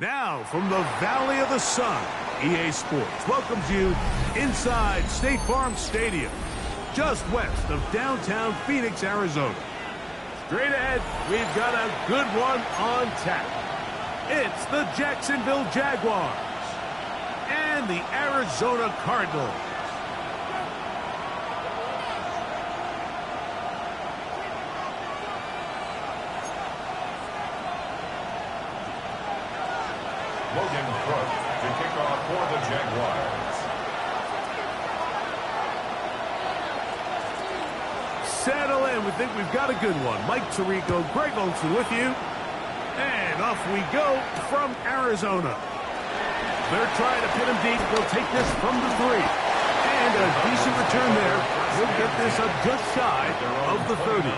Now, from the Valley of the Sun, EA Sports welcomes you inside State Farm Stadium, just west of downtown Phoenix, Arizona. Straight ahead, we've got a good one on tap. It's the Jacksonville Jaguars and the Arizona Cardinals. Logan Crook to kick off for the Jaguars. Settle in. We think we've got a good one. Mike Tirico, Greg Olson with you. And off we go from Arizona. They're trying to pin him deep. They'll take this from the 3. And a decent return there. He'll get this up just shy of the 30.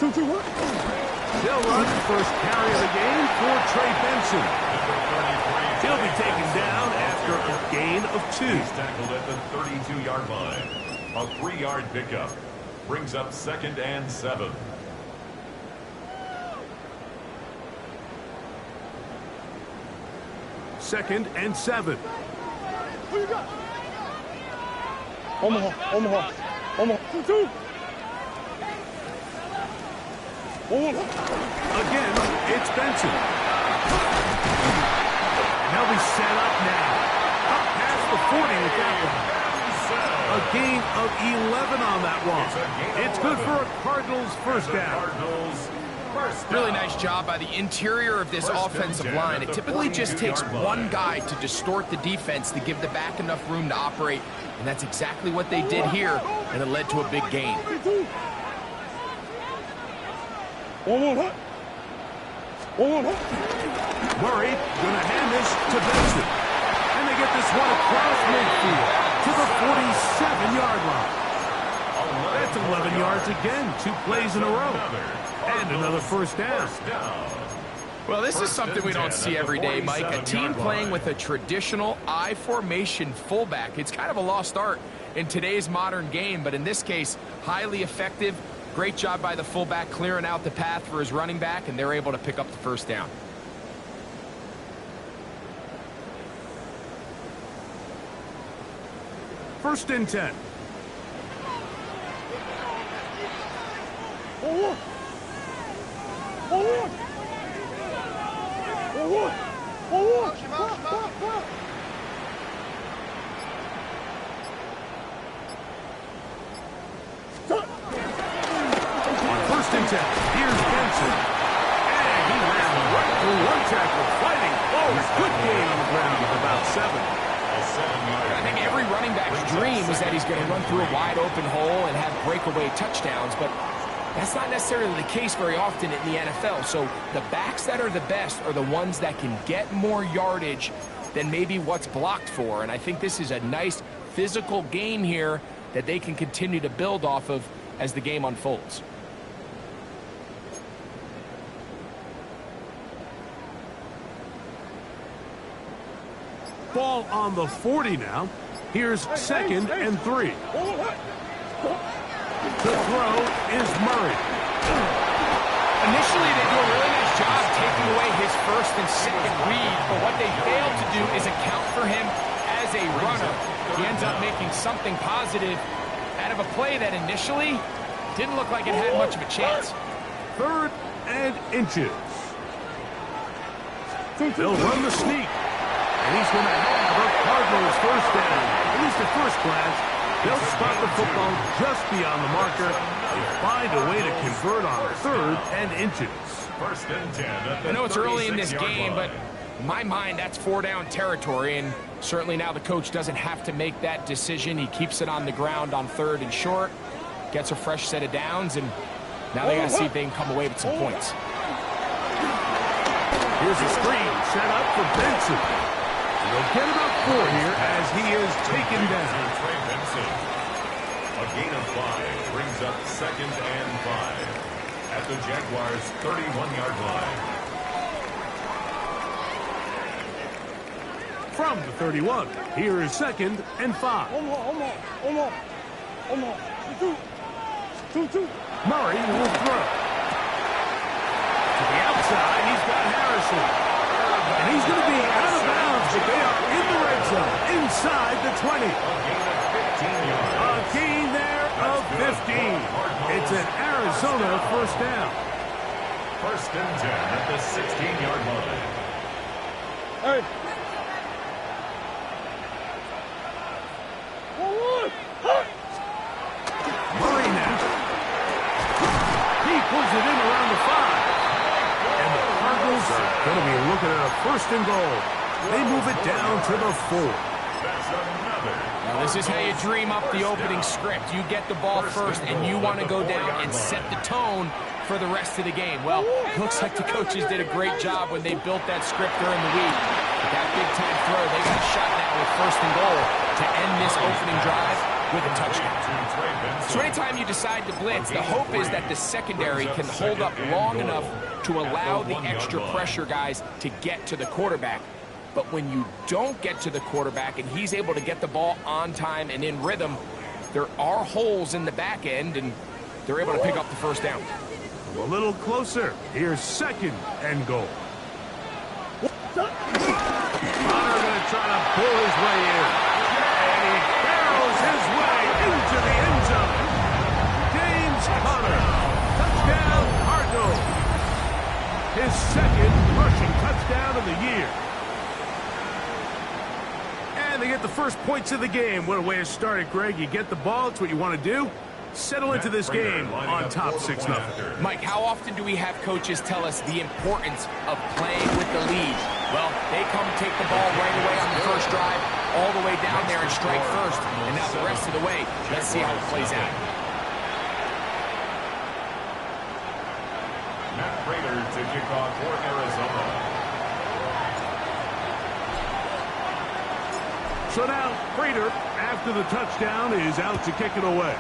They'll run the first carry of the game for Trey Benson. He'll be taken down after a gain of 2. He's tackled at the 32-yard line. A 3-yard pickup brings up 2nd and 7. Second and 7. Who you got? Omaha. 2. Again, it's Benson. And they'll be set up now. Up past the 40 with that one. A gain of 11 on that one. It's good for a Cardinals first down. Really nice job by the interior of this offensive line. It typically just takes one guy to distort the defense to give the back enough room to operate. And that's exactly what they did here, and it led to a big gain. Murray going to hand this to Benson. And they get this one across midfield to the 47-yard line. That's 11 yards again, 2 plays in a row. And another first down. Well, this is something we don't see every day, Mike. A team playing with a traditional I formation fullback. It's kind of a lost art in today's modern game, but in this case, highly effective. Great job by the fullback clearing out the path for his running back, and they're able to pick up the first down. First and 10. First and 10. Here's Benson. And he ran right through one tackle, fighting close. Good gain on the ground of about 7. I think every running back's dream is that he's going to run through a wide open hole and have breakaway touchdowns, but that's not necessarily the case very often in the NFL. So the backs that are the best are the ones that can get more yardage than maybe what's blocked for. And I think this is a nice physical game here that they can continue to build off of as the game unfolds. Ball on the 40 now. Here's 2nd and 3. The throw is Murray. Initially, they do a really nice job taking away his first and second read, but what they fail to do is account for him as a runner. He ends up making something positive out of a play that initially didn't look like it had much of a chance. 3rd and inches. They'll run the sneak. And he's going to have a Cardinals first down. At least at first glance, they'll spot the football just beyond the marker. They find a way to convert on 3rd and inches. First and 10. I know it's early in this game, but in my mind, that's 4-down territory. And certainly now the coach doesn't have to make that decision. He keeps it on the ground on 3rd and short, gets a fresh set of downs, and now they got to see if they can come away with some points. Here's a screen set up for Benson. They'll get about 4 here as he is taken down. A gain of 5 brings up 2nd and 5 at the Jaguars' 31-yard line. From the 31, here is 2nd and 5. Murray will throw. To the outside, he's got Harrison. And he's going to be out of bounds, but they are in the red zone, inside the 20. A gain there of 15. It's an Arizona first down. 1st and 10 at the 16-yard line. Hey. Murray now. He pulls it in around the 5. And the Cardinals are going to be looking at a 1st and goal. They move it down to the 4. That's another. Now, this is how you dream up the opening script. You get the ball first, and you want to go down and set the tone for the rest of the game. Well, it looks like the coaches did a great job when they built that script during the week. With that big-time throw, they got a shot now with 1st and goal to end this opening drive with a touchdown. So anytime you decide to blitz, the hope is that the secondary can hold up long enough to allow the extra pressure guys to get to the quarterback. But when you don't get to the quarterback and he's able to get the ball on time and in rhythm, there are holes in the back end, and they're able to pick up the 1st down. A little closer. Here's 2nd and goal. Connor going to try to pull his way in. And he barrels his way into the end zone. James Conner. Touchdown, Cardinals. His 2nd rushing touchdown of the year. And they get the first points of the game. What a way to start it, Greg. You get the ball. It's what you want to do. Settle into this game on top 6-0. Mike, how often do we have coaches tell us the importance of playing with the lead? Well, they come take the ball right away on the first drive, all the way down there and strike first. And now the rest of the way, let's see how it plays out. Matt Prater to kick off for Arizona. So now, Prater, after the touchdown, is out to kick it away.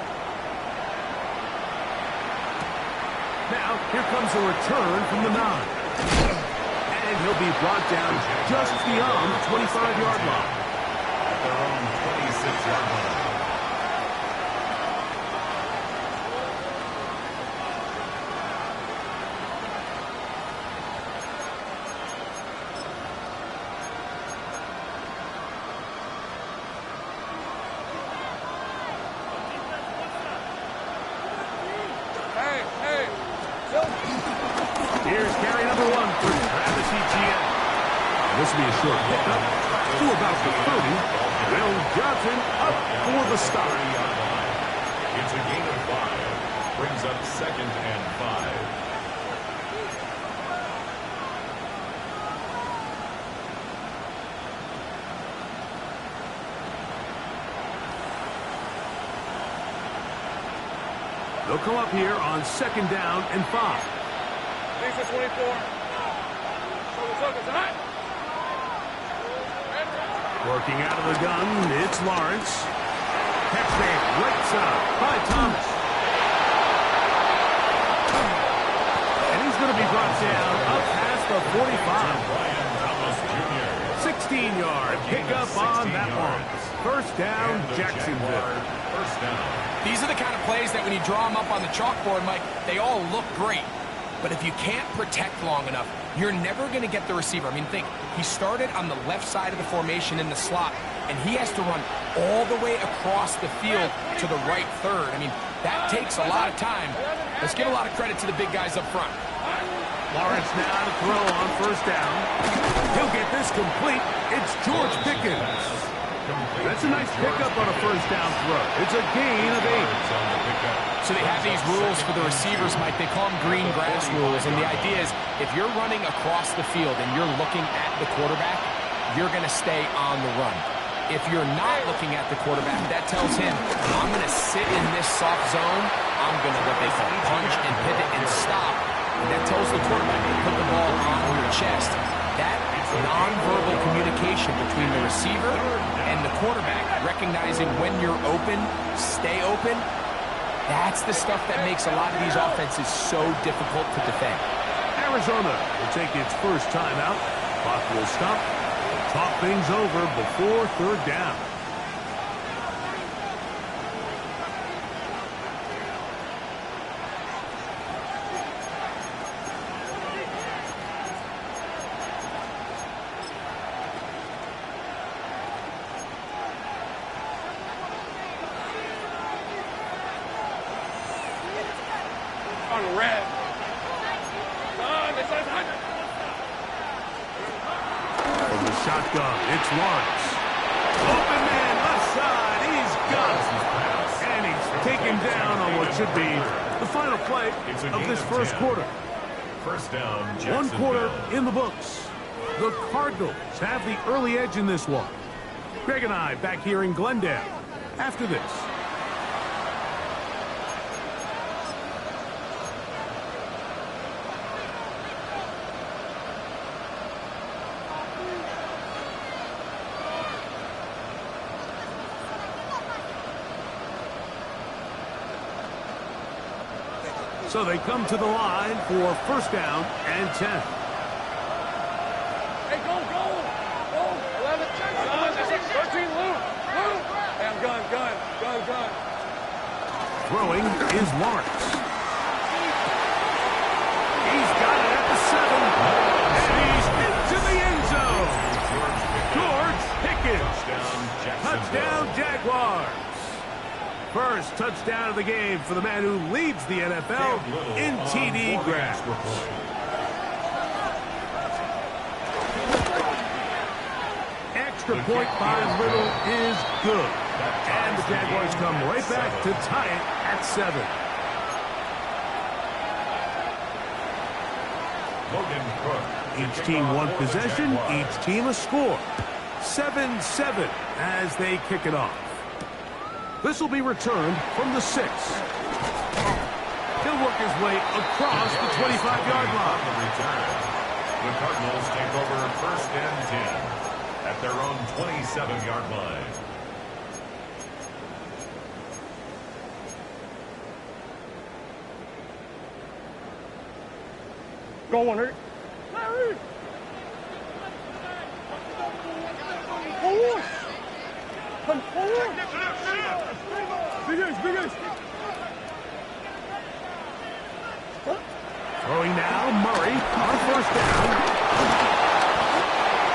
Now, here comes a return from the 9. And he'll be brought down just beyond the 25-yard line. At their own 26-yard line. Here's carry number 1 for Travis Etienne. This will be a short pickup to about the 30. Will Johnson up for the start. It's a gain of 5. Brings up 2nd and 5. They'll come up here on 2nd down and 5. Defense 24. Working out of the gun, it's Lawrence. Catch made right side by Thomas. And he's going to be brought down up past the 45. 16-yard pickup on that one. 1st down, Jacksonville. 1st down. These are the kind of plays that when you draw them up on the chalkboard, Mike, they all look great. But if you can't protect long enough, you're never going to get the receiver. I mean, think, he started on the left side of the formation in the slot, and he has to run all the way across the field to the right third. I mean, that takes a lot of time. Let's give a lot of credit to the big guys up front. Lawrence now to throw on 1st down. He'll get this complete. It's George Pickens. That's a nice pickup on a 1st down throw. It's a gain of 8. So they have these rules for the receivers, Mike. They call them green grass rules. And the idea is if you're running across the field and you're looking at the quarterback, you're going to stay on the run. If you're not looking at the quarterback, that tells him, I'm going to sit in this soft zone. I'm going to what they call punch and pivot and stop. And that tells the quarterback to put the ball on your chest. That nonverbal communication between the receiver and the quarterback, recognizing when you're open, stay open, That's the stuff that makes a lot of these offenses so difficult to defend. Arizona will take its first timeout. Clock will stop. Talk things over before third down. On red. From the shotgun, it's Lawrence. Open man, left side, he's got it. And he's taken down on what should be the final play of this first quarter. First down, One quarter in the books. The Cardinals have the early edge in this one. Greg and I back here in Glendale after this. So they come to the line for first down and 10. Hey, go! 11, 13, Luke! Hey, I'm gun. Throwing is Lawrence. He's got it at the 7. And he's into the end zone. George Pickens. Touchdown, Jaguars. First touchdown of the game for the man who leads the NFL in TD grabs. Extra point by Little is good. And the Jaguars come right back to tie it at 7. Each team one possession, each team a score. 7-7 as they kick it off. This will be returned from the 6. He'll work his way across the 25-yard line. The Cardinals take over first and 10 at their own 27-yard line. Go on, Larry. Forward. Come forward. Big Ace. Throwing now, Murray on first down.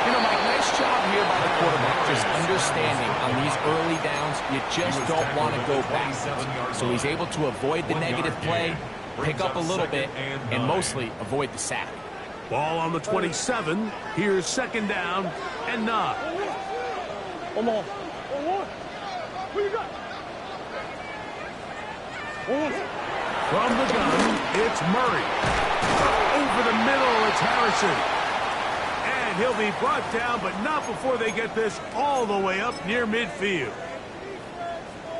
You know, Mike, nice job here by the quarterback, just understanding on these early downs, you just don't want to go backwards. So he's able to avoid the negative play, pick up a little bit, and mostly avoid the sack. Ball on the 27. Here's second down and 9. Come on. Who you got? From the gun, it's Murray. Over the middle, it's Harrison. And he'll be brought down, but not before they get this all the way up near midfield.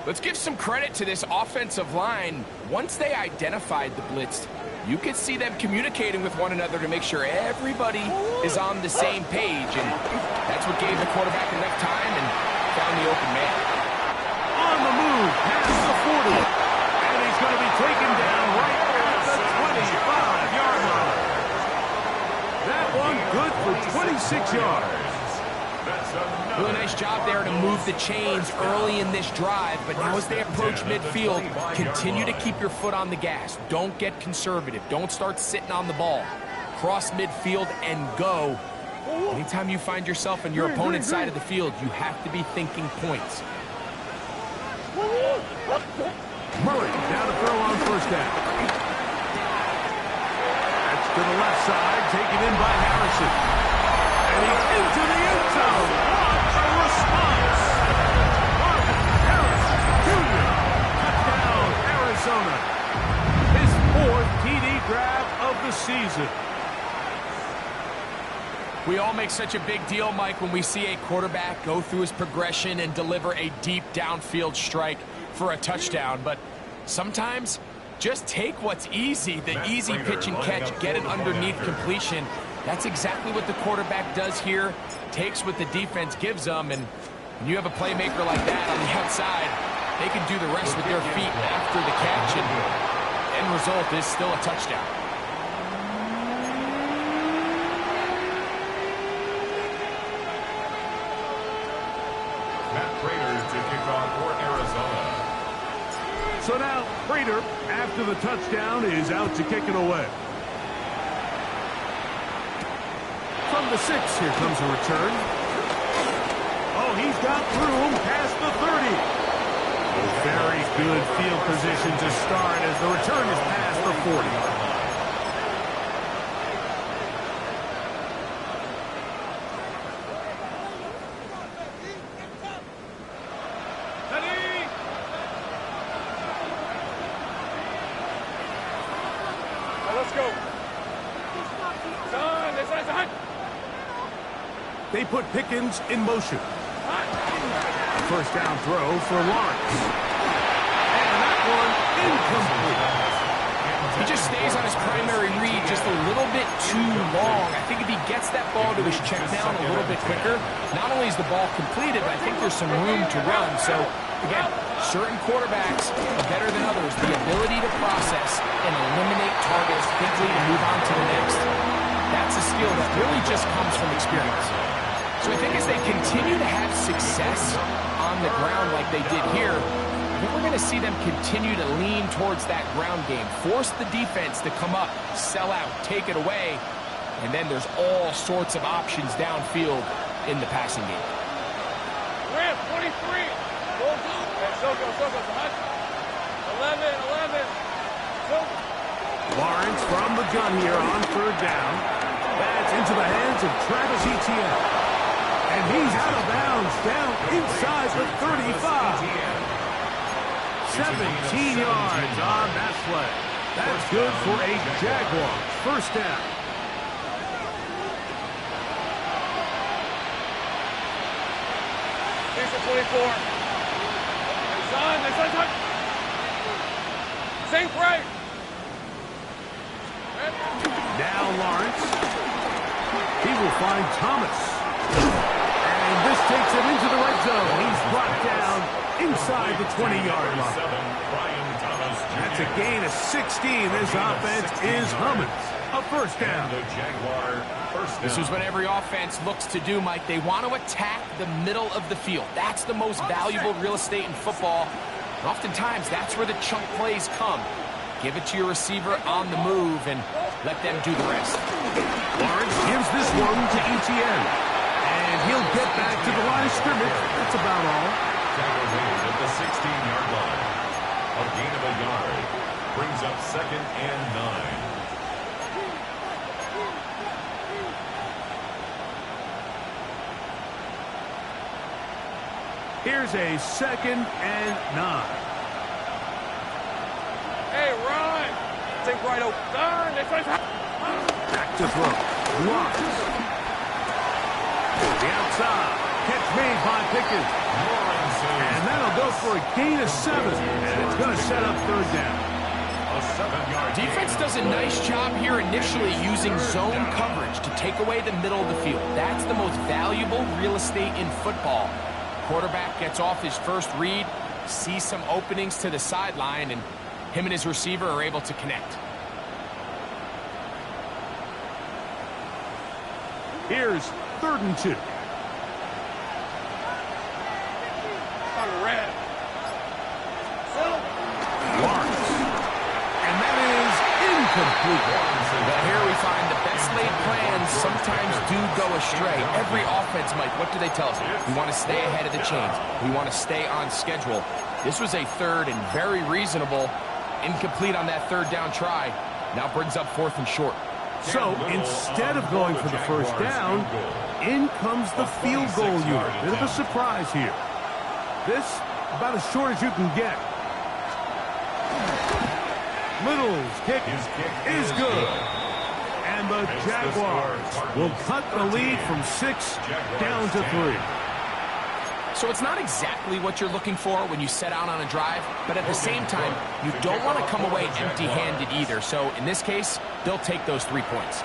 Let's give some credit to this offensive line. Once they identified the blitz, you could see them communicating with one another to make sure everybody is on the same page. And that's what gave the quarterback enough time and found the open man. On the move, past the 40. And he's going to be taken down right at the 25-yard line. That one good for 26 yards. Really nice job there to move the chains early in this drive, but now as they approach midfield, continue to keep your foot on the gas. Don't get conservative. Don't start sitting on the ball. Cross midfield and go. Anytime you find yourself on your opponent's side of the field, you have to be thinking points. Murray down to throw on first down. That's to the left side, taken in by Harrison. And he's into the end zone. What a response! Marvin Harris Jr. Touchdown, Arizona. His 4th TD grab of the season. We all make such a big deal, Mike, when we see a quarterback go through his progression and deliver a deep downfield strike for a touchdown. But sometimes, just take what's easy, the easy pitch and catch, get it underneath completion. That's exactly what the quarterback does here, takes what the defense gives them, and when you have a playmaker like that on the outside, They can do the rest with their feet after the catch, and the end result is still a touchdown. To kick off for Arizona. So now, Prater, after the touchdown, is out to kick it away. From the 6, here comes a return. Oh, he's got room past the 30. Very good field position to start as the return is past the 40. They put Pickens in motion. A first down throw for Lawrence. And that one incomplete. He just stays on his primary read just a little bit too long. I think if he gets that ball to his check down a little bit quicker, not only is the ball completed, but I think there's some room to run. So, again, certain quarterbacks are better than others. The ability to process and eliminate targets quickly and move on to the next, that's a skill that really just comes from experience. So I think as they continue to have success on the ground like they did here, I think we're going to see them continue to lean towards that ground game, force the defense to come up, sell out, take it away, and then there's all sorts of options downfield in the passing game. Ramp, 23. Go. So go. 11. So. Lawrence from the gun here on third down. That's into the hands of Travis Etienne. And he's out of bounds, down inside the 35. 17 yards on that play. That's good for a Jaguars first down. Here's the 24. Son. Sink right. Now Lawrence. He will find Thomas. And this takes him into the red zone. He's brought down inside the 20-yard line. That's a gain of 16. This offense is humming. A first down. This is what every offense looks to do, Mike. They want to attack the middle of the field. That's the most valuable real estate in football. And oftentimes, that's where the chunk plays come. Give it to your receiver on the move and let them do the rest. Lawrence gives this one to Etienne. And he'll get back to the line of scrimmage. That's about all. Tackle made at the 16-yard line. A gain of a yard. Brings up 2nd and 9. Here's a 2nd and 9. Hey, run! Think right over. Darn, Back to throw. Lawrence. The outside. Catch made by Pickens. And that'll go for a gain of 7. And it's going to set up third down. Defense does a nice job here initially using zone coverage to take away the middle of the field. That's the most valuable real estate in football. Quarterback gets off his first read, sees some openings to the sideline, and him and his receiver are able to connect. Here's 3rd and 2. On red. Lawrence. And that is incomplete. Well, here we find the best laid plans sometimes do go astray. Every offense, Mike, what do they tell us? We want to stay ahead of the chains. We want to stay on schedule. This was a 3rd and very reasonable. Incomplete on that 3rd down try. Now brings up 4th and short. So instead of going for the first down, in comes the field goal unit. Bit of a surprise here. This about as short as you can get. Little's kick is good. And the Jaguars will cut the lead from 6 down to 3. So it's not exactly what you're looking for when you set out on a drive, but at the same time, you don't want to come away empty-handed either. So in this case, they'll take those 3 points.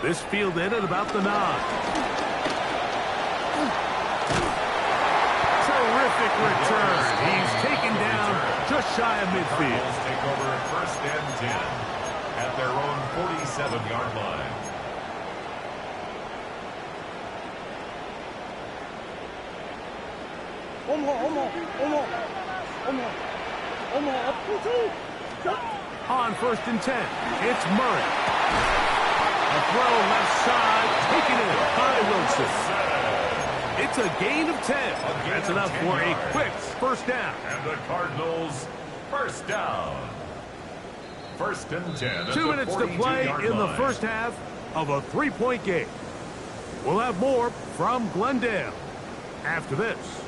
This fielded at about the 9. shy of midfield. Cardinals take over first and 10 at their own 47-yard line. On first and 10, it's Murray. A throw left side, taken in by Wilson. It's a gain of 10. That's enough for a quick first down. And the Cardinals first down. First and 10. 2 minutes to play in the first half of a 3-point game. We'll have more from Glendale after this.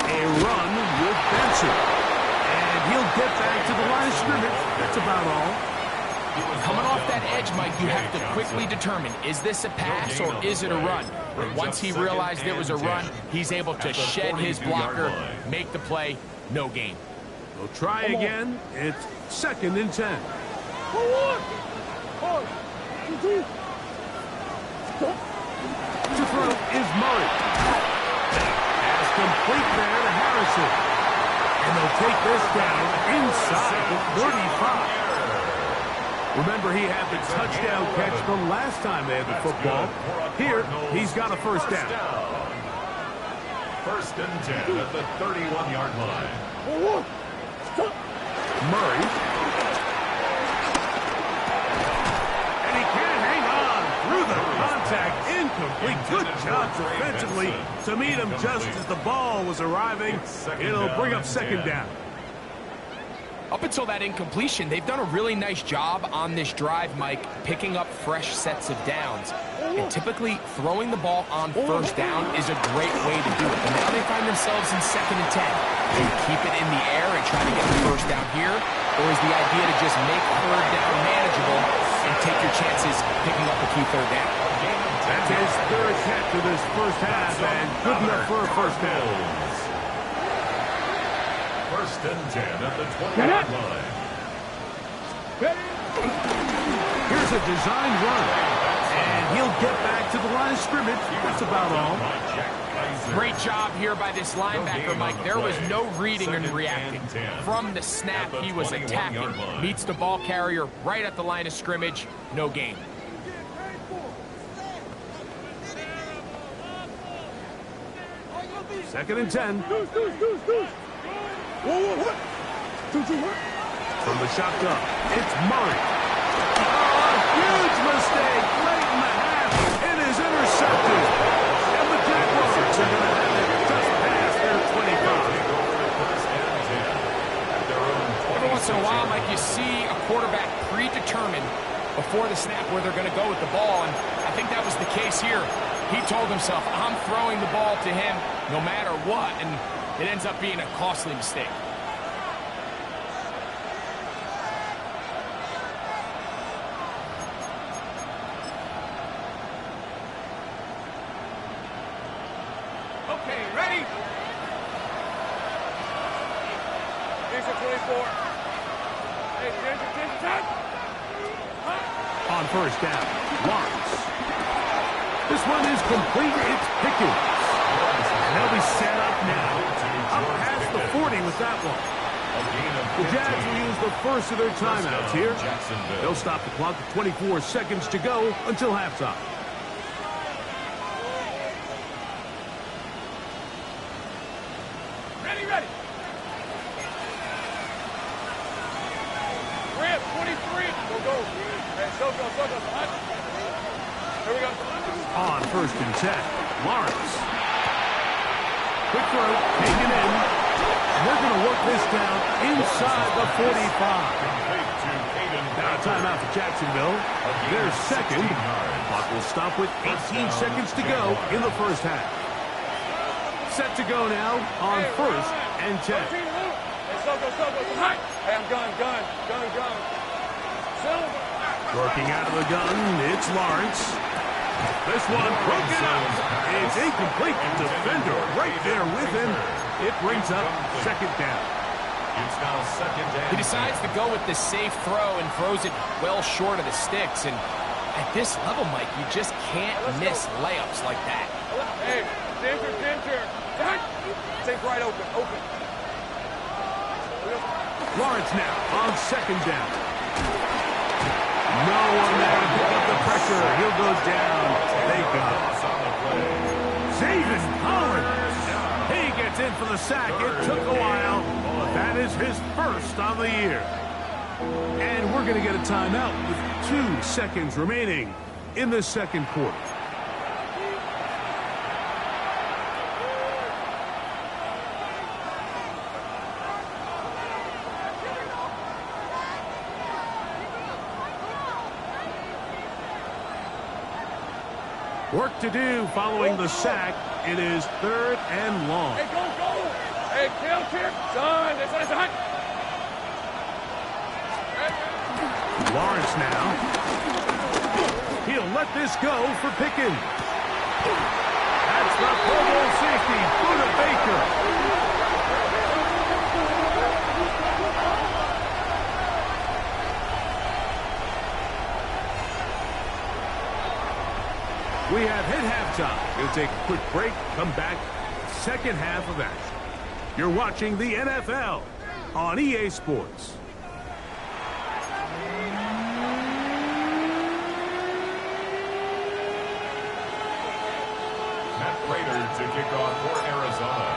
A run with Benson. And he'll get back to the line of scrimmage. That's about all. Coming off that edge, Mike, you have to quickly determine, is this a pass or is it a run? And once he realized it was a run, he's able to shed his blocker, make the play, no gain. We'll try again. It's second and 10. To throw is Murray. Pass complete there to Harrison. And they'll take this down inside the 35. Remember, he had the touchdown catch the last time they had the football. Here, he's got a first down. First and 10 at the 31-yard line. Murray. And he can't hang on through the contact. Incomplete. Good job defensively to meet him just as the ball was arriving. It'll bring up second down. Up until that incompletion, they've done a really nice job on this drive, Mike, picking up fresh sets of downs. And typically, throwing the ball on first down is a great way to do it. But now they find themselves in second and 10. Do you keep it in the air and try to get the first down here? Or is the idea to just make third down manageable and take your chances picking up a key third down? That's his third catch of this first half, and good enough for a first down. First and 10 at the 20-yard line. Here's a design run. And he'll get back to the line of scrimmage. That's about all. Great job here by this linebacker, Mike. There was no reading and reacting. From the snap, he was attacking. Meets the ball carrier right at the line of scrimmage. No gain. Second and 10. From the shotgun, it's Murray. Oh, huge mistake late in the half. It is intercepted. And the Jaguars are going to have it just past their 25. Every once in a while, Mike, you see a quarterback predetermined before the snap where they're going to go with the ball, and I think that was the case here. He told himself, I'm throwing the ball to him no matter what, and it ends up being a costly mistake. Okay, ready? Here's your 24. Hey, attention. On first down, Lawrence. This one is complete. It's Pickens. And they'll be set up now. Up past the 40 with that one. The Jags will use the first of their timeouts here. They'll stop the clock with 24 seconds to go until halftime. Ready. Rip, 23. Go. Hey, so go. Here we go. On first and 10, Lawrence. Quick throw, taken in. They're going to work this down inside the 45. Now a timeout for Jacksonville. Their second. Clock will stop with 18 seconds to go in the first half. Set to go now on first and 10. Hey, so go. Hey, I'm gun. Silver. Working out of the gun, it's Lawrence. This one broken up. It's incomplete. Defender right there with him. It brings up second down. It's now second down. He decides to go with the safe throw and throws it well short of the sticks. And at this level, Mike, you just can't miss layups like that. Hey, Ginger. Take right open. Lawrence now on second down. No one there to pick up the pressure. He'll go down. They got it. Zayvon Collins. He gets in for the sack. It took a while, but that is his first on the year. And we're going to get a timeout with 2 seconds remaining in the second quarter. Work to do following the sack. It is 3rd and long. Hey, go. Hey, kick. Son, that's hot. Lawrence now. He'll let this go for Pickens. That's the Pro Bowl safety, Buda Baker. We have hit halftime. We'll take a quick break, come back, second half of action. You're watching the NFL on EA Sports. Matt Prater to kick off for Arizona.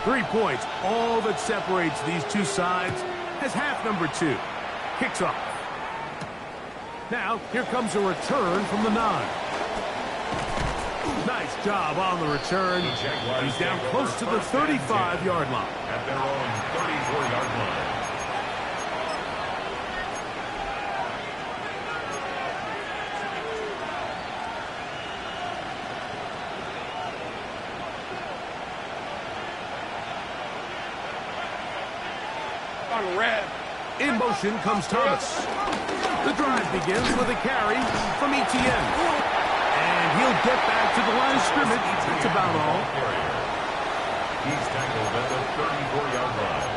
3 points, all that separates these two sides, as half number 2 kicks off. Now, here comes a return from the 9. Nice job on the return. He's down close to the 35-yard line. At their own 34-yard line. On red. In motion comes Thomas. The drive begins with a carry from ETN. And he'll get back to the line of scrimmage. That's about all. He's tackled at the 34-yard line.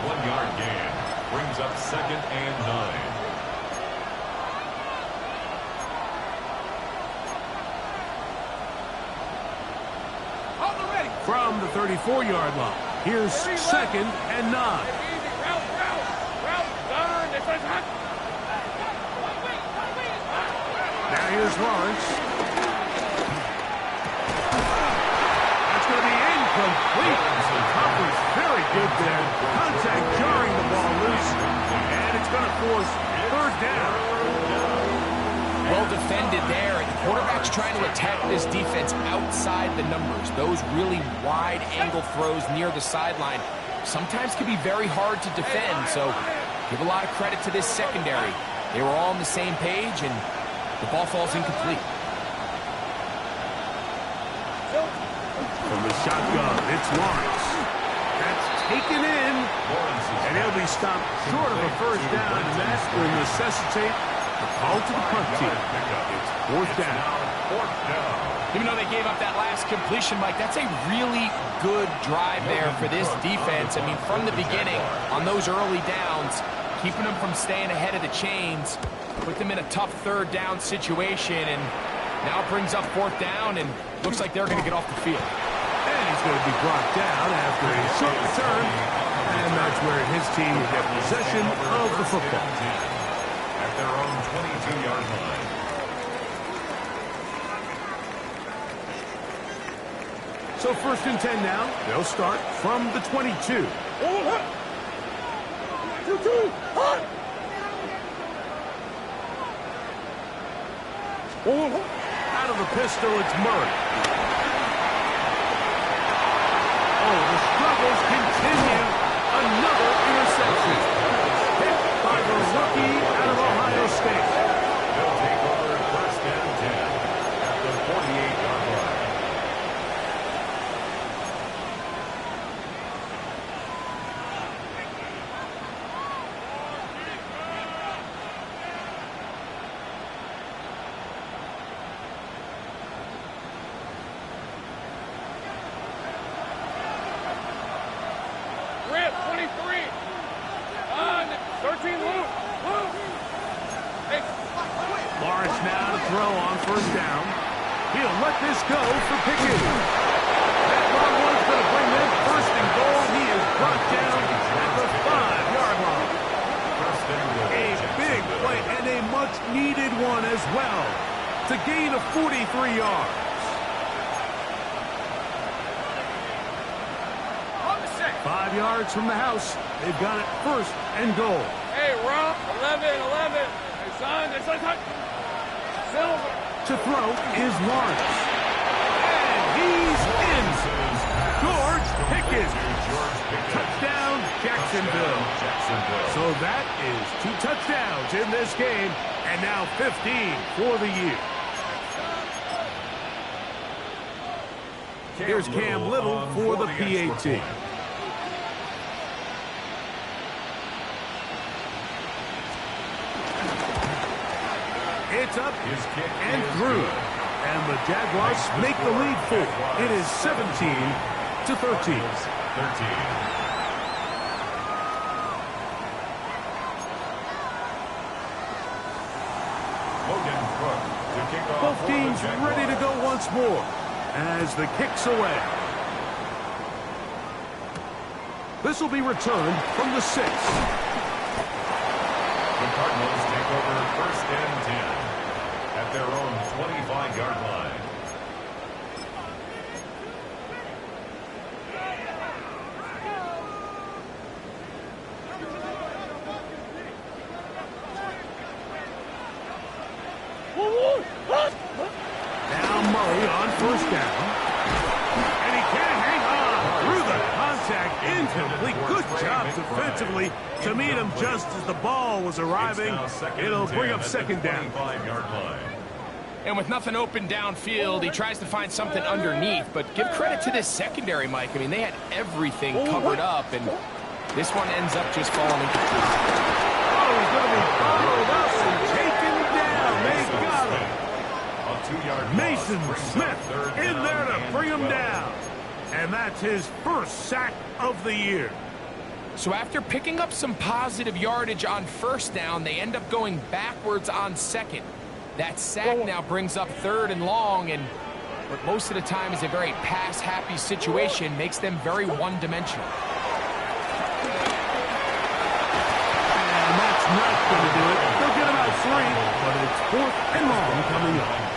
1-yard gain. Brings up 2nd and 9. From the 34-yard line, here's 2nd and 9. Route, done. That's hot. Now here's Lawrence. That's going to be incomplete. Covers very good there. Contact jarring the ball loose. And it's going to force 3rd down. Well defended there. And the quarterback's trying to attack this defense outside the numbers. Those really wide angle throws near the sideline sometimes can be very hard to defend. So give a lot of credit to this secondary. They were all on the same page, and the ball falls incomplete. From the shotgun, it's Lawrence. That's taken in. And he'll be stopped short of a 1st down, and that will necessitate a call to the punt team. It's 4th down. Even though they gave up that last completion, Mike, that's a really good drive there for this defense. I mean, from the beginning, on those early downs, keeping them from staying ahead of the chains, put them in a tough 3rd down situation, and now it brings up 4th down, and looks like they're going to get off the field. And he's going to be brought down after a short return, and that's where his team will get possession of the football. At their own 22-yard line. So 1st and 10 now. They'll start from the 22. Out of the pistol, it's Murray. Oh, the struggles continue. Another interception. Hit by the rookie out of Ohio State. They'll take over 1st and 10 at the 48-yard line. throw on first down. He'll let this go for Pickens. That long one's going to bring them first and goal. He is brought down at the 5-yard line. A big play and a much-needed one as well to gain of 43 yards. On the 6. 5 yards from the house. They've got it first and goal. Hey, Rob, 11. Hey, son, it's a touch. Silver. To throw is Lawrence. And he's in. George Pickens. Touchdown, Jacksonville. So that is 2 touchdowns in this game, and now 15 for the year. Here's Cam Little for the PAT. It's up and through. And the Jaguars make the lead 4. It is 17-13. Both teams ready to go once more as the kick's away. This will be returned from the 6. The Cardinals take over first and 10 at their own 25-yard line. Now Murray on first down. And he can't hang on through the contact. Incomplete. Good job defensively to meet him just as the ball was arriving. It'll bring up second down. And with nothing open downfield, he tries to find something underneath. But give credit to this secondary, Mike. I mean, they had everything covered up, and this one ends up just falling incomplete. Oh, he's going to be followed up and taken down. They got him. Mason Smith in there to bring him down. And that's his first sack of the year. So after picking up some positive yardage on first down, they end up going backwards on second. That sack now brings up 3rd and long, and what most of the time is a very pass-happy situation makes them very one-dimensional. And that's not going to do it. They'll get about 3, but it's 4th and long coming up.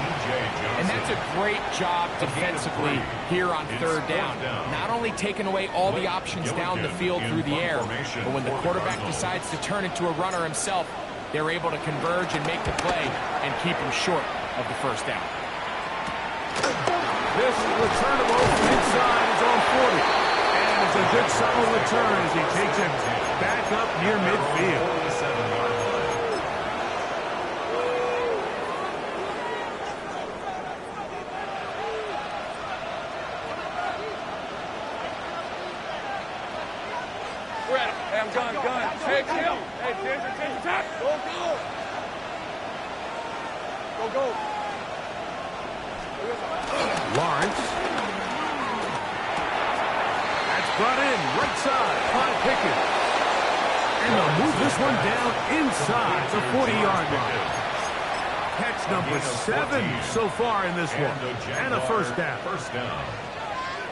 And that's a great job defensively here on 3rd down. Not only taking away all the options down the field through the air, but when the quarterback decides to turn into a runner himself, they're able to converge and make the play and keep him short of the first down. This is returnable inside his own 40. And it's a good solid return as he takes it back up near midfield. Hey, I'm gun. Hey, kill. Hey, change attack. Go. Lawrence. That's brought in right side by Pickens. And they'll move this one down inside the 40-yard line. Catch number 7 so far in this one. And a first down.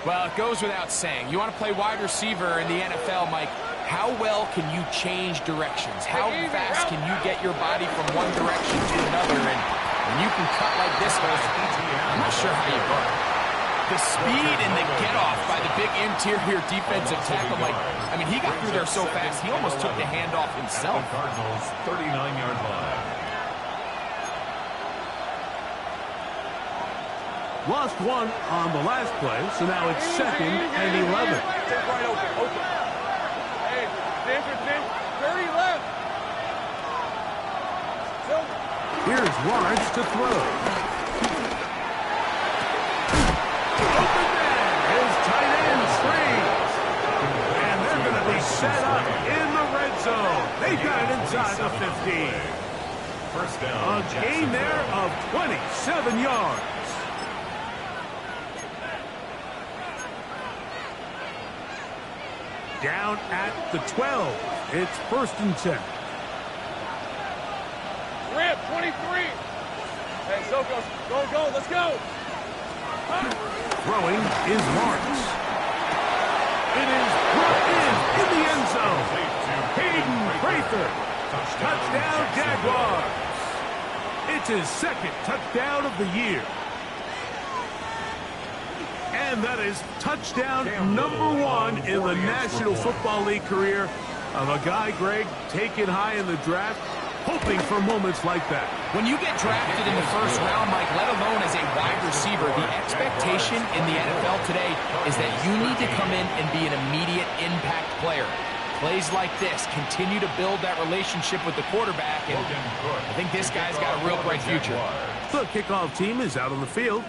Well, it goes without saying. You want to play wide receiver in the NFL, Mike, how well can you change directions? How fast can you get your body from one direction to another? And when you can cut like this, I'm not sure how you run. The speed and the get-off by the big interior defensive tackle, Mike, I mean, he got through there so fast, he almost took the handoff himself. Cardinals 39-yard line. Lost one on the last play, so now it's 2nd and 11. Right open. Hey, danger, 30 left. Here's Lawrence to throw. Open man, his tight end screens. And they're going to be set up in the red zone. They got it inside the 15. First down. A gain there of 27 yards. Down at the 12. It's 1st and 10. Rip, 23. Hey, so go, let's go. Throwing is Lawrence. It is brought in the end zone. Hayden Prather. Touchdown, Jaguars. It's his second touchdown of the year. And that is touchdown #1 in the National Football League career of a guy, Greg, taken high in the draft, hoping for moments like that. When you get drafted in the first round, Mike, let alone as a wide receiver, the expectation in the NFL today is that you need to come in and be an immediate impact player. Plays like this continue to build that relationship with the quarterback, and I think this guy's got a real bright future. The kickoff team is out on the field,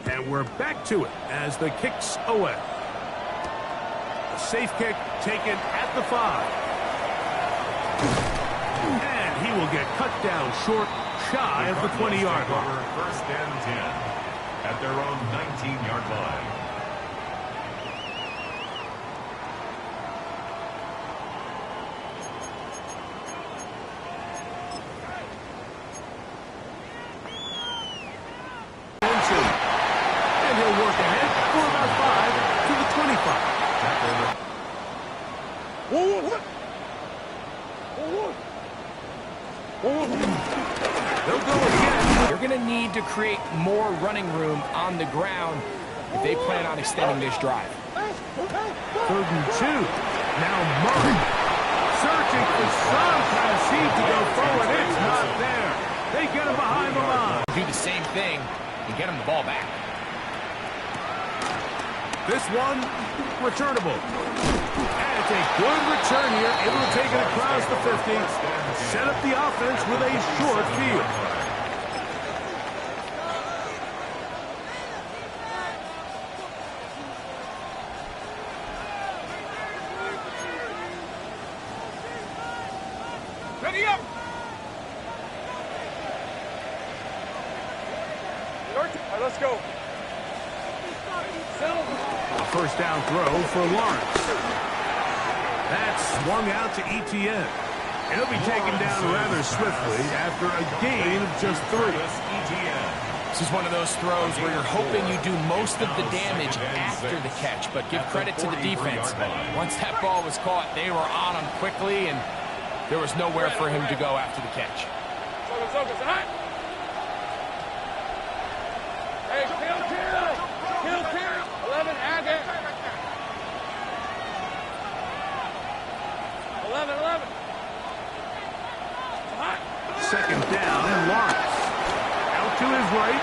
and we're back to it as the kick's away. A safe kick taken at the 5. And he will get cut down short, shy of the 20-yard line. First and 10 at their own 19-yard line. And he'll work ahead for about 5 to the 25. They'll go again. They're going to need to create more running room on the ground if they plan on extending this drive. 3rd and 2. Now Murray searching for some kind of seed to go forward. It's not there. They get him behind the line. Do the same thing and get him the ball back. This one, returnable. And it's a good return here. Able to take it across the 50. Set up the offense with a short field. Ready up. All right, let's go. A first down throw for Lawrence. That's swung out to ETN. He'll be taken down rather swiftly after a gain of just 3. This is one of those throws where you're hoping you do most of the damage after the catch, but give credit to the defense. Once that ball was caught, they were on him quickly, and there was nowhere for him to go after the catch. Hey, kill. 11, add it. 11. Second down and Lawrence. Out to his right.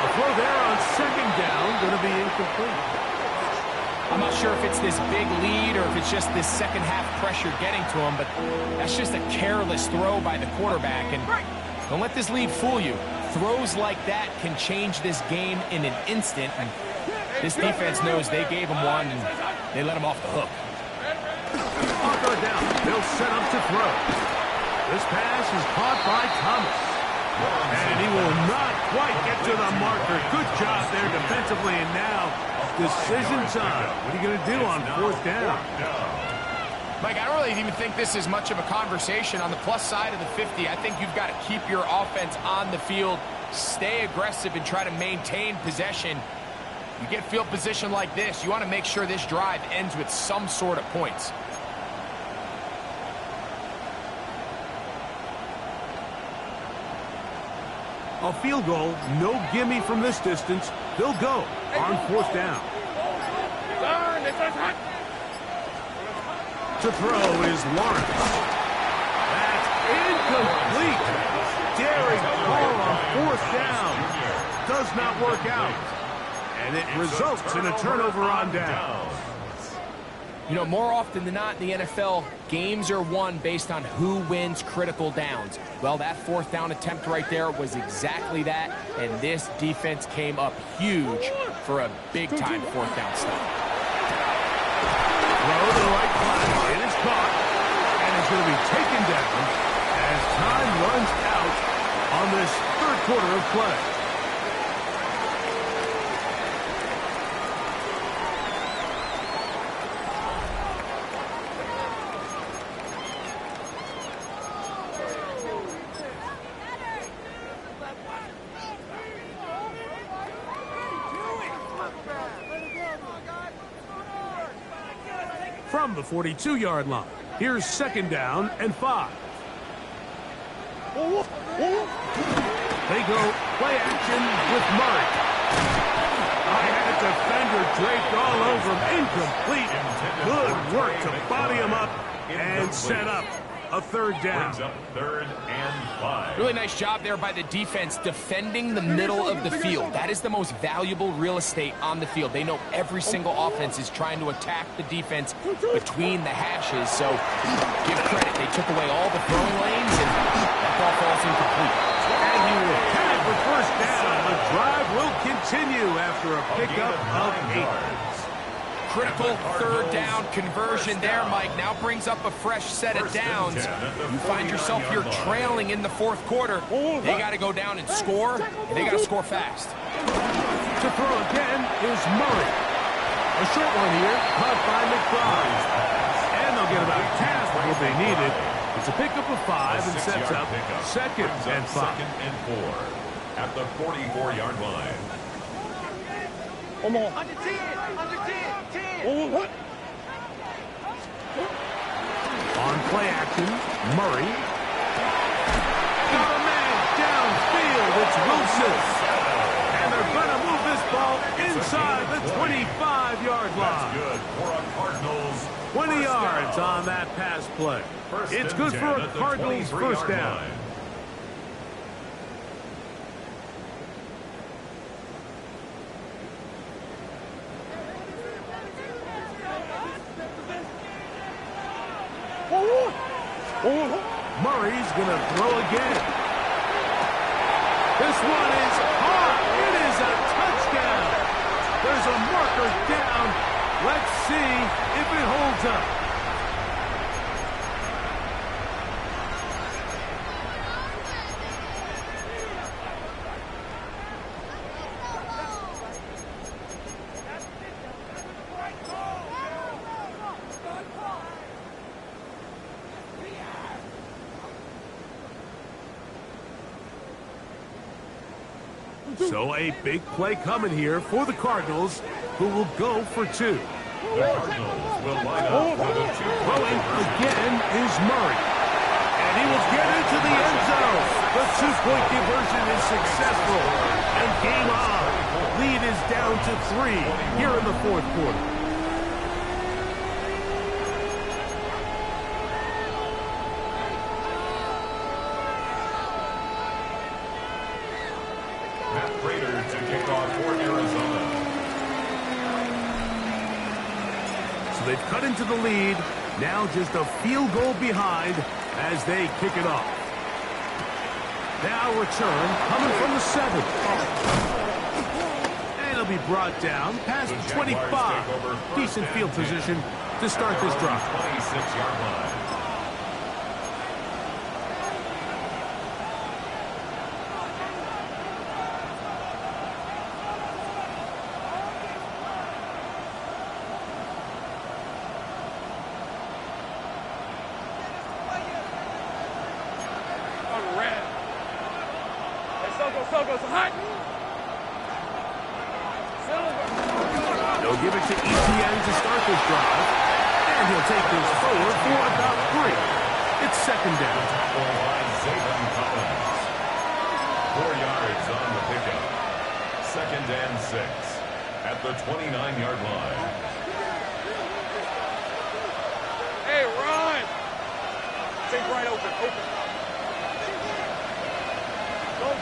A throw there on second down, going to be incomplete. I'm not sure if it's this big lead or if it's just this second half pressure getting to him, but that's just a careless throw by the quarterback. And don't let this lead fool you. Throws like that can change this game in an instant. And this defense knows they gave him one, and they let him off the hook. On third down, they'll set up to throw. This pass is caught by Thomas. And he will not quite get to the marker. Good job there defensively, and now decision time. What are you going to do on 4th down? Mike, I don't really even think this is much of a conversation. On the plus side of the 50, I think you've got to keep your offense on the field, stay aggressive, and try to maintain possession. You get field position like this, you want to make sure this drive ends with some sort of points. A field goal, no gimme from this distance. They'll go on 4th down. To throw is Lawrence. That's incomplete. Daring call on 4th down. Does not work out. And it results in a turnover on down. You know, more often than not in the NFL, games are won based on who wins critical downs. Well, that 4th down attempt right there was exactly that, and this defense came up huge for a big-time 4th down stop. Throw to the right flat. It is caught, and it's going to be taken down as time runs out on this 3rd quarter of play. from the 42-yard line. Here's 2nd down and 5. They go play action with Murray. I had a defender draped all over him. Incomplete. Good work to body him up and set up a 3rd down. Brings up 3rd and 5. Really nice job there by the defense defending the middle of the field. That is the most valuable real estate on the field. They know every single offense is trying to attack the defense between the hashes. So give credit. They took away all the throwing lanes, and that ball falls incomplete. And he will head for 1st down. The drive will continue after a pickup of 8. Critical 3rd down conversion there, Mike. Now brings up a fresh set of downs. You find yourself here trailing in the 4th quarter. They got to go down and score, and they got to score fast. To throw again is Murray. A short one here, caught by McBride. And they'll get about half of what they needed. It's a pickup of 5 and sets up 2nd and 5. 2nd and 4 at the 44-yard line. Under 10, under 10, 10. What? On play action, Murray. Got a man downfield. It's Wilson. And they're going to move this ball inside the 25-yard line. That's good for a Cardinals. 20 yards on that pass play. It's good for a Cardinals 1st down. Line. Murray's going to throw again. This one is hard. It is a touchdown. There's a marker down. Let's see if it holds up. So a big play coming here for the Cardinals, who will go for 2. The Cardinals will line up with a 2. Throwing again is Murray. And he will get into the end zone. The 2-point conversion is successful. And game on. Lead is down to 3 here in the 4th quarter. To kick off for Arizona. So they've cut into the lead. Now just a field goal behind as they kick it off. Now return coming from the 7. And it'll be brought down past the 25. Decent field position to start this drive. 26-yard line. They'll give it to ETN to start this drive. And he'll take this forward for about 3. It's 2nd down. 4 yards on the pickup. 2nd and 6 at the 29-yard line. Hey, run! Take right open, open.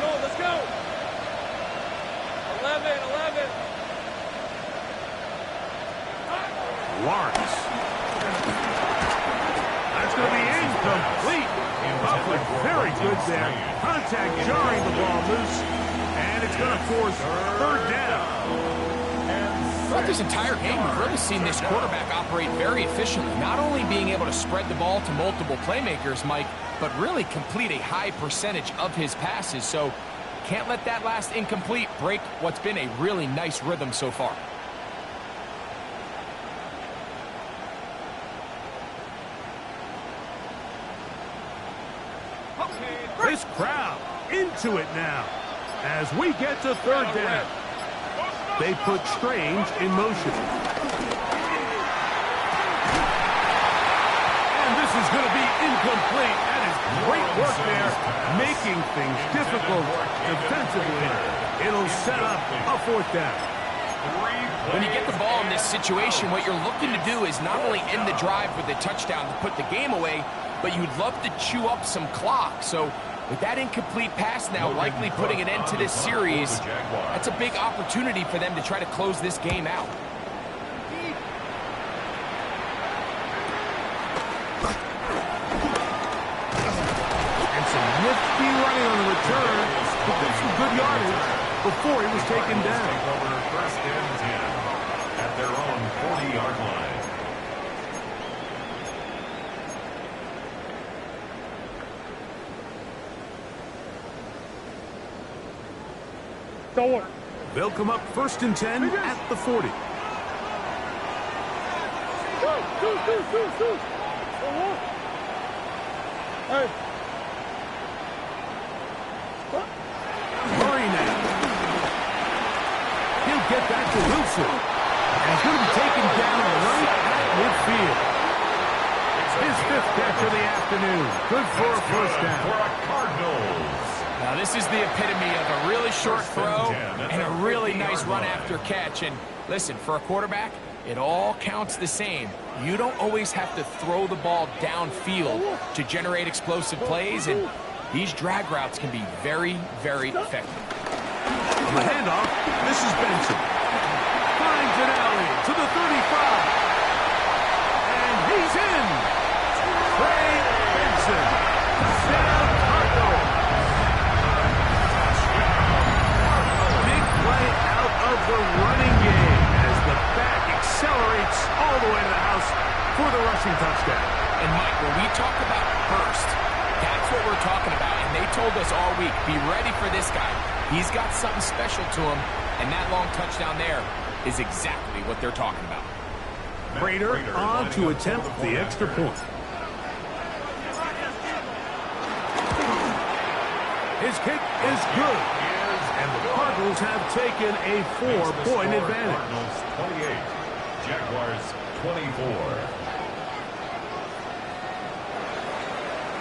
Go, let's go! 11. Lawrence. That's going to be incomplete. Buffett very good there. Contact jarring the ball loose. And it's going to force 3rd down. Throughout this entire game, we've really seen this quarterback operate very efficiently, not only being able to spread the ball to multiple playmakers, Mike, but really complete a high percentage of his passes. So can't let that last incomplete break what's been a really nice rhythm so far. This crowd into it now as we get to 3rd down. They put Strange in motion. Incomplete. That is great work there, making things difficult defensively. It'll set up a fourth down. When you get the ball in this situation, what you're looking to do is not only end the drive with a touchdown to put the game away, but you'd love to chew up some clock. So with that incomplete pass now likely putting an end to this series, that's a big opportunity for them to try to close this game out. And some nifty running on the return to get some good yardage before he was taken down. First and 10 at their own 40-yard line. They'll come up first and 10 at the 40. Murray now. He'll get that to Wilson. And he's going to be taken down right at midfield. His fifth catch of the afternoon. Good for a first down. For a Cardinals. Now, this is the epitome of a really short throw and a really nice run after catch. And listen, for a quarterback, it all counts the same. You don't always have to throw the ball downfield to generate explosive plays, and these drag routes can be very, very effective. On the handoff, this is Benson. Finds an alley to the 35. And he's in. Trey Benson. Touchdown, Cardinals. Big play out of the running game as the back accelerates all the way to the house for the rushing touchdown. And Mike, when we talk about burst, that's what we're talking about. And they told us all week, be ready for this guy. He's got something special to him, and that long touchdown there is exactly what they're talking about. Prater on to attempt the extra point. His kick is good, and the Cardinals have taken a 4-point advantage. Cardinals 28, Jaguars 24.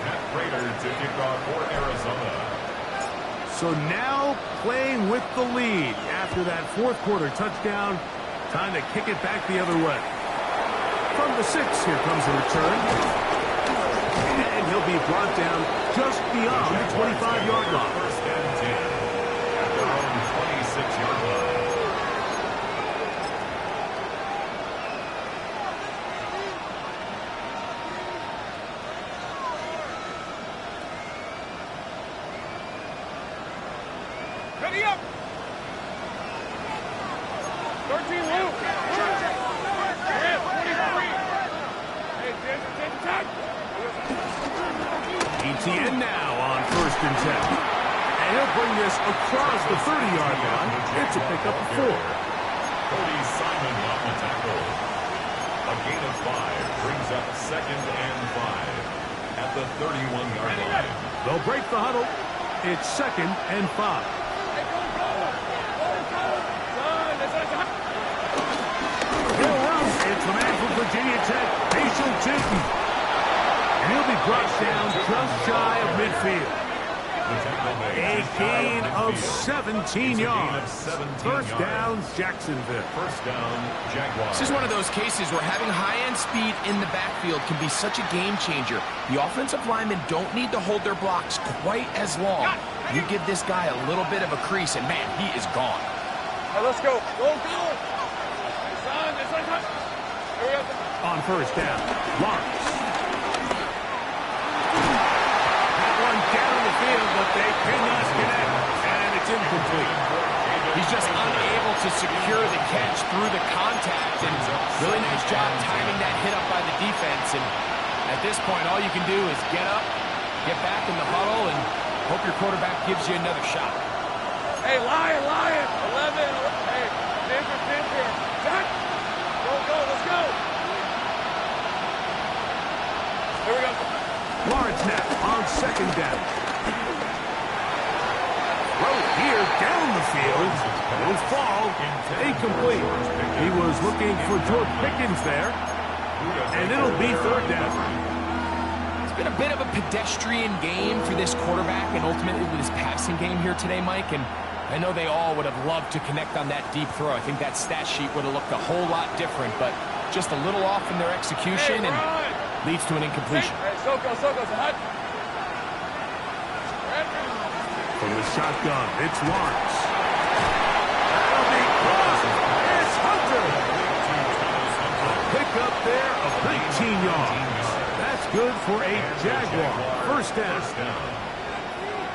Matt Prater to kick off for Arizona. So now playing with the lead after that fourth quarter touchdown. Time to kick it back the other way. From the 6, here comes the return. And he'll be brought down just beyond the 25-yard line. First and 10 at their own 26-yard line. Ready up. 13 Luke. Yeah, 23. Hey, take time. ETN now on first and 10. And he'll bring this across the 30-yard line. It's a pickup of 4. Cody Simon on the tackle. A gain of 5 brings up second and 5 at the 31-yard line. They'll break the huddle. It's second and 5. It's the man from Virginia Tech, Mason Tinton. And he'll be brought down just shy of midfield. A gain of 17 yards. First down, Jacksonville. First down, Jaguars. This is one of those cases where having high-end speed in the backfield can be such a game changer. The offensive linemen don't need to hold their blocks quite as long. You give this guy a little bit of a crease, and man, he is gone. Hey, let's go. Go, go. Son, it's like that. On first down, Lawrence. That one down the field, but they cannot connect, and it's incomplete. He's just unable to secure the catch through the contact, and really nice job timing that hit up by the defense. And at this point, all you can do is get up, get back in the huddle, and hope your quarterback gives you another shot. Hey, Lion, 11. Hey, Denver. Jack. Go, let's go. Here we go. Lawrence now on second down. Throw here down the field. Won't fall. Incomplete. He was looking for George Pickens there. And it'll be third down. been a bit of a pedestrian game for this quarterback and ultimately with his passing game here today, Mike. And I know they all would have loved to connect on that deep throw. I think that stat sheet would have looked a whole lot different, but just a little off in their execution and leads to an incompletion. From the shotgun, it's Lawrence. That'll be close. It's Hunter. A pickup there of 19 yards. That's good for a Jaguar. First down.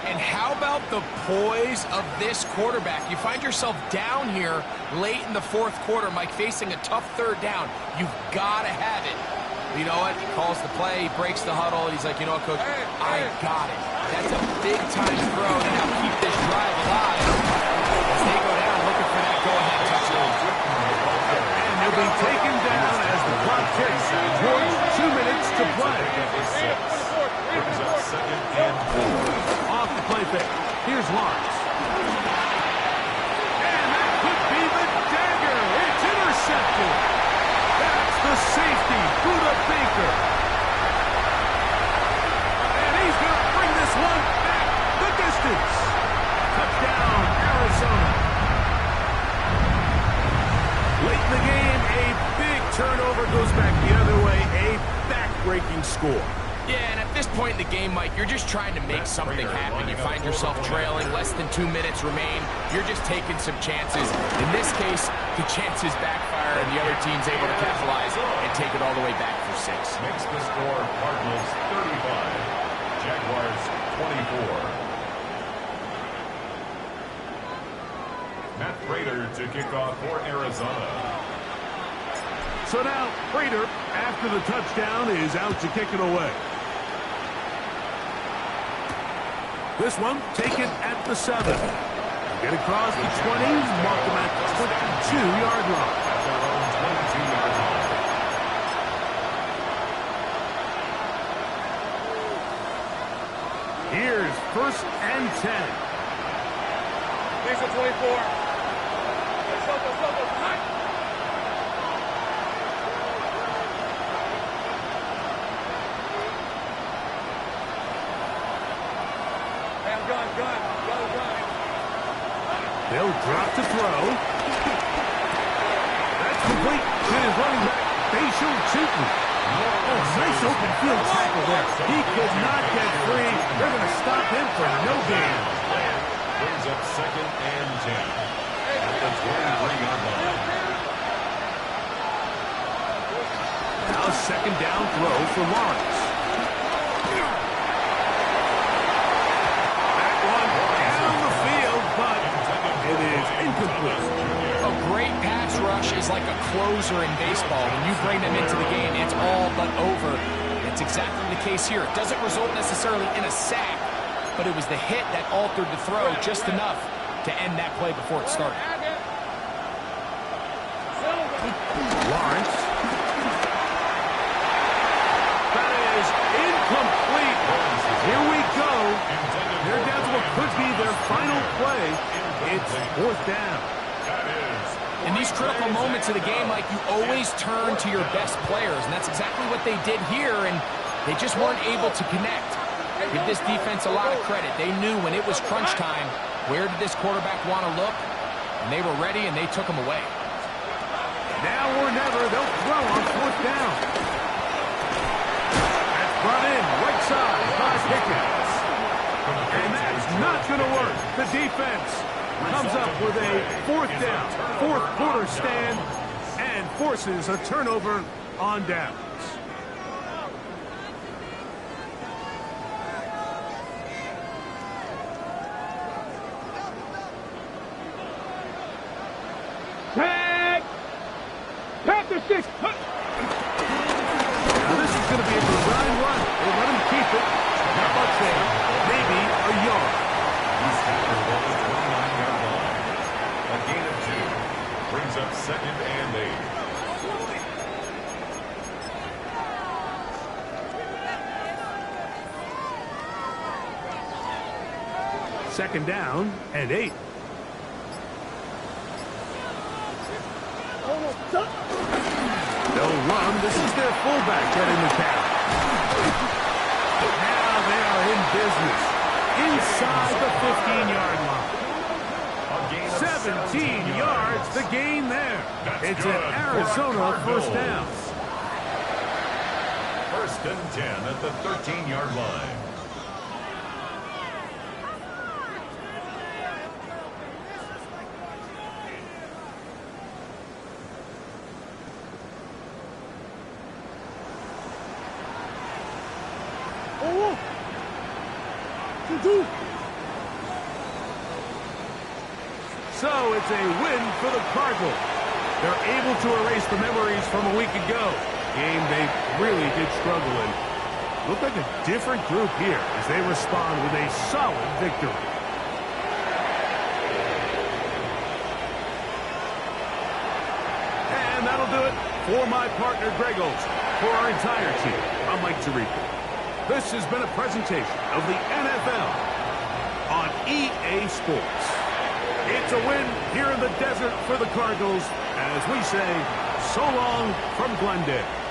And how about the poise of this quarterback? You find yourself down here late in the fourth quarter, Mike, facing a tough third down. You've got to have it. You know what? He calls the play, he breaks the huddle, and he's like, you know what, Coach? I got it. That's a big-time throw to now keep this drive alive as they go down looking for that go-ahead touchdown. And he'll be taken down as the clock ticks towards 2 minutes to play. Brings up second and 4. Off the play fake. Here's Lawrence. And that could be the dagger. It's intercepted. That's the safety, Buda Baker. And he's going to bring this one back the distance. Touchdown, Arizona. Late in the game, a big turnover goes back the other way. A back-breaking score. Yeah, and at this point in the game, Mike, you're just trying to make something happen. You find yourself trailing, less than 2 minutes remain. You're just taking some chances. In this case, the chances backfire, and the other team's able to capitalize and take it all the way back for 6. Makes the score Cardinals 35, Jaguars 24. Matt Prater to kick off for Arizona. So now, Prater, after the touchdown, is out to kick it away. This one taken at the 7. Get across the 20, mark them at the 22-yard line. At their own 22-yard line. Here's first and 10. Thanks for 24. They'll drop to throw. That's complete to his running back, Facial Chutin. Oh, nice open field tackle there. He could not get free. They're going to stop him for no gain. Brings up second and 10. At the 23-yard line. Now second down throw for Lawrence. That one down the field, but it is incomplete. A great pass rush is like a closer in baseball. When you bring them into the game, it's all but over. It's exactly the case here. It doesn't result necessarily in a sack, but it was the hit that altered the throw just enough to end that play before it started. Lawrence. That is incomplete. Here we go. They're down to what could be their final play. It's fourth down. In these critical moments of the game, like, you always turn to your best players, and that's exactly what they did here, and they just weren't able to connect. Give this defense a lot of credit. They knew when it was crunch time, where did this quarterback want to look, and they were ready, and they took him away. Now or never, they'll throw on fourth down. That's brought in, right side by Pickens. And that's not going to work. The defense comes up with a fourth down, fourth quarter stand, and forces a turnover on downs. Pack the 6. Now this is going to be a design run. They let him keep it. Not much there. Maybe a yard. He's tackled at the 29-yard line. A gain of 2. Brings up second and 8. Second down and 8. They'll run. This is their fullback getting the count. business inside the 15-yard line. A gain of 17 yards, the gain there. It's an Arizona first down. First and 10 at the 13-yard line. So it's a win for the Cardinals. They're able to erase the memories from a week ago. Game they really did struggle in. Look like a different group here as they respond with a solid victory. And that'll do it for my partner Greg Olson. For our entire team, I'm Mike Tirico. This has been a presentation of the NFL on EA Sports. It's a win here in the desert for the Cardinals as we say so long from Glendale.